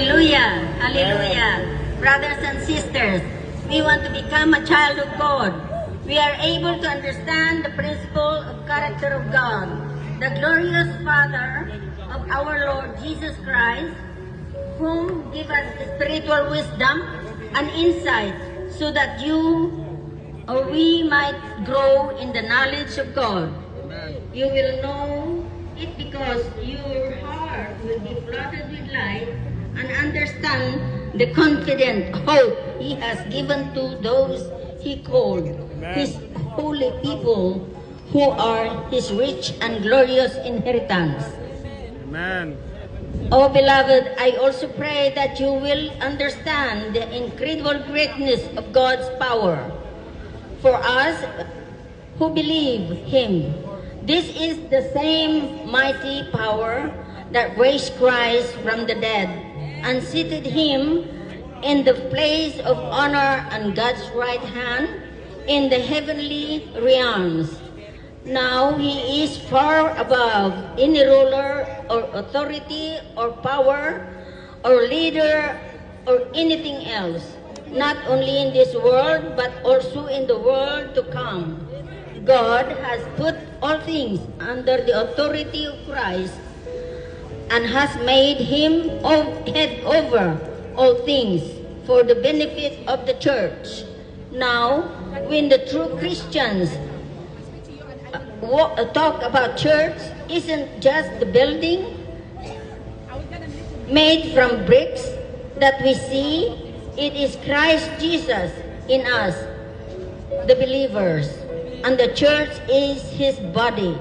Hallelujah. Hallelujah. Brothers and sisters, we want to become a child of God. We are able to understand the principle of character of God, the glorious Father of our Lord Jesus Christ, whom give us spiritual wisdom and insight so that you or we might grow in the knowledge of God. You will know it because your heart will be flooded with light and understand the confident hope He has given to those He called, His holy people, who are His rich and glorious inheritance. Amen. Oh, beloved, I also pray that you will understand the incredible greatness of God's power. For us who believe Him, this is the same mighty power that raised Christ from the dead and seated Him in the place of honor on God's right hand in the heavenly realms. Now He is far above any ruler or authority or power or leader or anything else, not only in this world but also in the world to come. God has put all things under the authority of Christ and has made Him head over all things for the benefit of the church. Now, when the true Christians talk about church, isn't just the building made from bricks that we see. It is Christ Jesus in us, the believers, and the church is His body.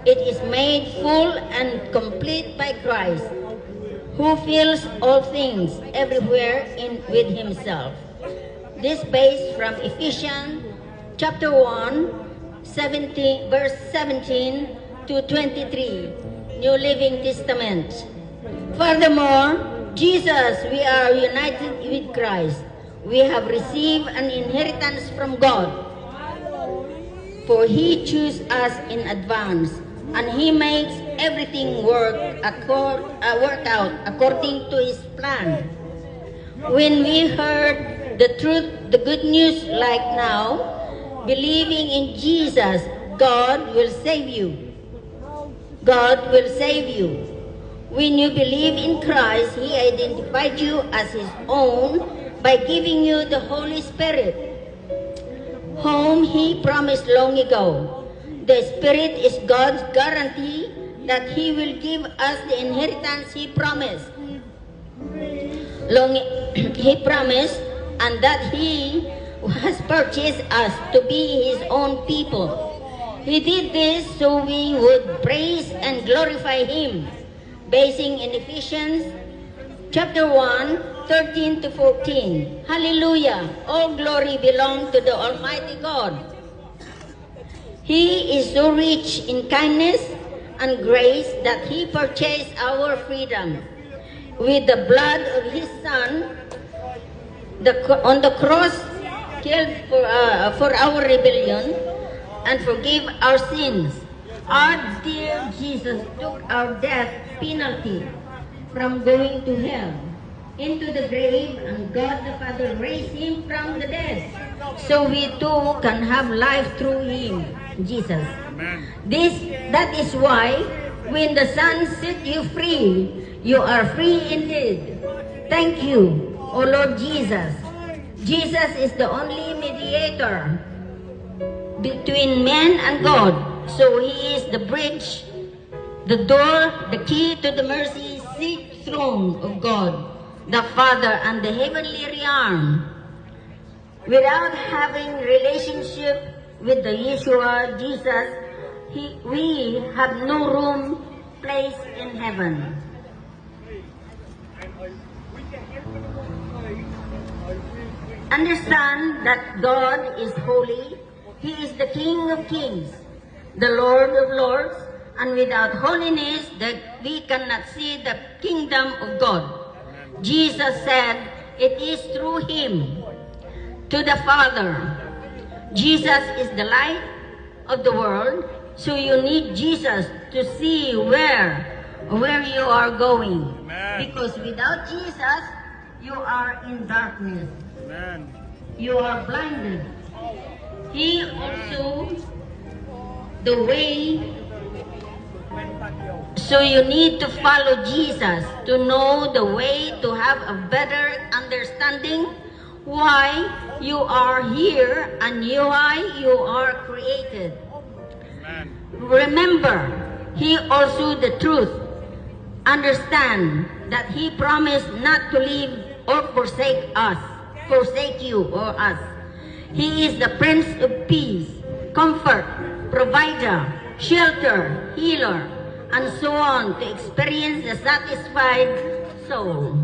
It is made full and complete by Christ, who fills all things everywhere with Himself. This based from Ephesians chapter 1, verse 17 to 23, New Living Testament. Furthermore, Jesus, we are united with Christ. We have received an inheritance from God. For He chose us in advance, and He makes everything work out according to His plan. When we heard the truth, the good news like now, believing in Jesus, God will save you. God will save you. When you believe in Christ, He identified you as His own by giving you the Holy Spirit, whom He promised long ago. The Spirit is God's guarantee that He will give us the inheritance He promised. He promised, and that He has purchased us to be His own people. He did this so we would praise and glorify Him, basing in Ephesians chapter 1, 13 to 14. Hallelujah! All glory belongs to the Almighty God. He is so rich in kindness and grace that He purchased our freedom with the blood of His Son on the cross, killed for our rebellion and forgave our sins. Our dear Jesus took our death penalty from going to hell into the grave, and God the Father raised Him from the dead, so we too can have life through Him, Jesus. Amen. That is why when the Son set you free, you are free indeed. Thank you, O Lord Jesus. Jesus is the only mediator between man and God, so He is the bridge, the door, the key to the mercy seat throne of God, the Father, and the heavenly realm. Without having relationship with the Yeshua, Jesus, we have no room, place in heaven. Understand that God is holy. He is the King of kings, the Lord of lords, and without holiness that we cannot see the kingdom of God. Jesus said, it is through Him to the Father. Jesus is the light of the world, so you need Jesus to see where where you are going. Amen. Because without Jesus, you are in darkness. Amen. You are blinded. He also the way. So you need to follow Jesus to know the way to have a better understanding why you are here and why you are created. Amen. Remember, He also the truth. Understand that He promised not to leave or forsake you or us. He is the Prince of Peace, comfort, provider, shelter, healer, and so on to experience the satisfied soul.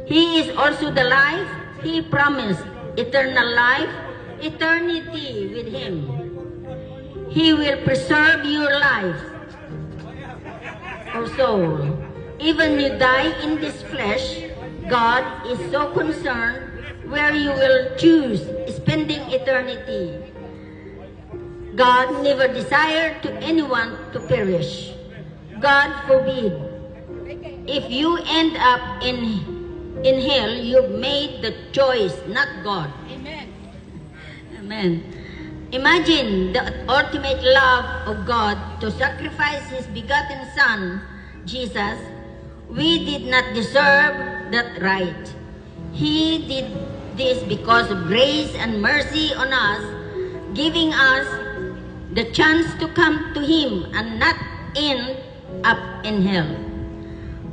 He is also the life. He promised eternal life, eternity with Him. He will preserve your life or soul. Even you die in this flesh, God is so concerned where you will choose spending eternity. God never desired to anyone to perish. God forbid. If you end up in hell, you've made the choice, not God. Amen. Amen. Imagine the ultimate love of God to sacrifice His begotten Son, Jesus. We did not deserve that right. He did this because of grace and mercy on us, giving us the chance to come to Him and not end up in hell.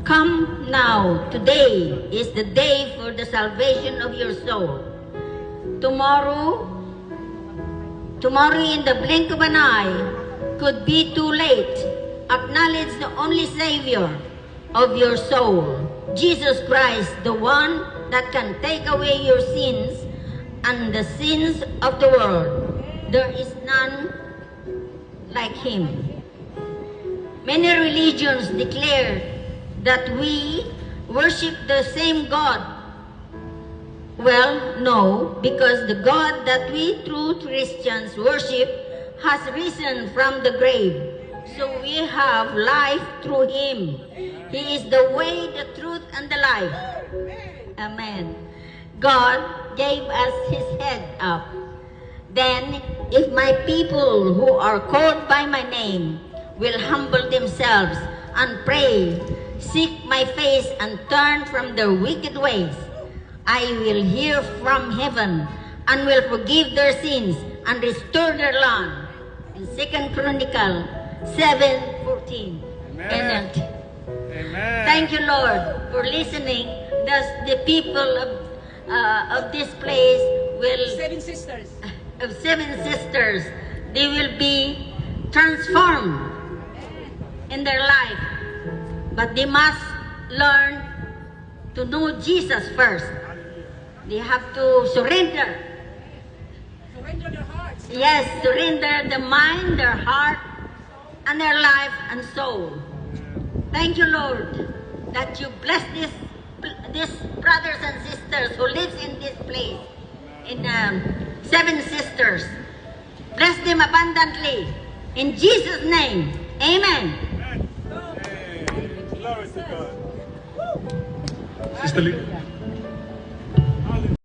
Come now, today is the day for the salvation of your soul. Tomorrow in the blink of an eye could be too late. Acknowledge the only Savior of your soul, Jesus Christ, the one that can take away your sins and the sins of the world. There is none like Him. Many religions declare that we worship the same God. Well, no, because the God that we true Christians worship has risen from the grave. So we have life through Him. He is the way, the truth, and the life. Amen. God gave us His head up. Then, if my people who are called by my name will humble themselves and pray, seek my face, and turn from their wicked ways, I will hear from heaven and will forgive their sins and restore their land. In 2 Chronicle 7:14. Amen. NLT. Amen. Thank you, Lord, for listening. Thus, the people of this place will, Seven sisters. of seven sisters, they will be transformed in their life. But they must learn to know Jesus first. They have to surrender. Surrender their hearts. Yes, surrender the mind, their heart, and their life and soul. Thank you, Lord, that you bless these brothers and sisters who lives in this place, in seven sisters. Bless them abundantly. In Jesus' name, amen. Glory to God. Sister Lee.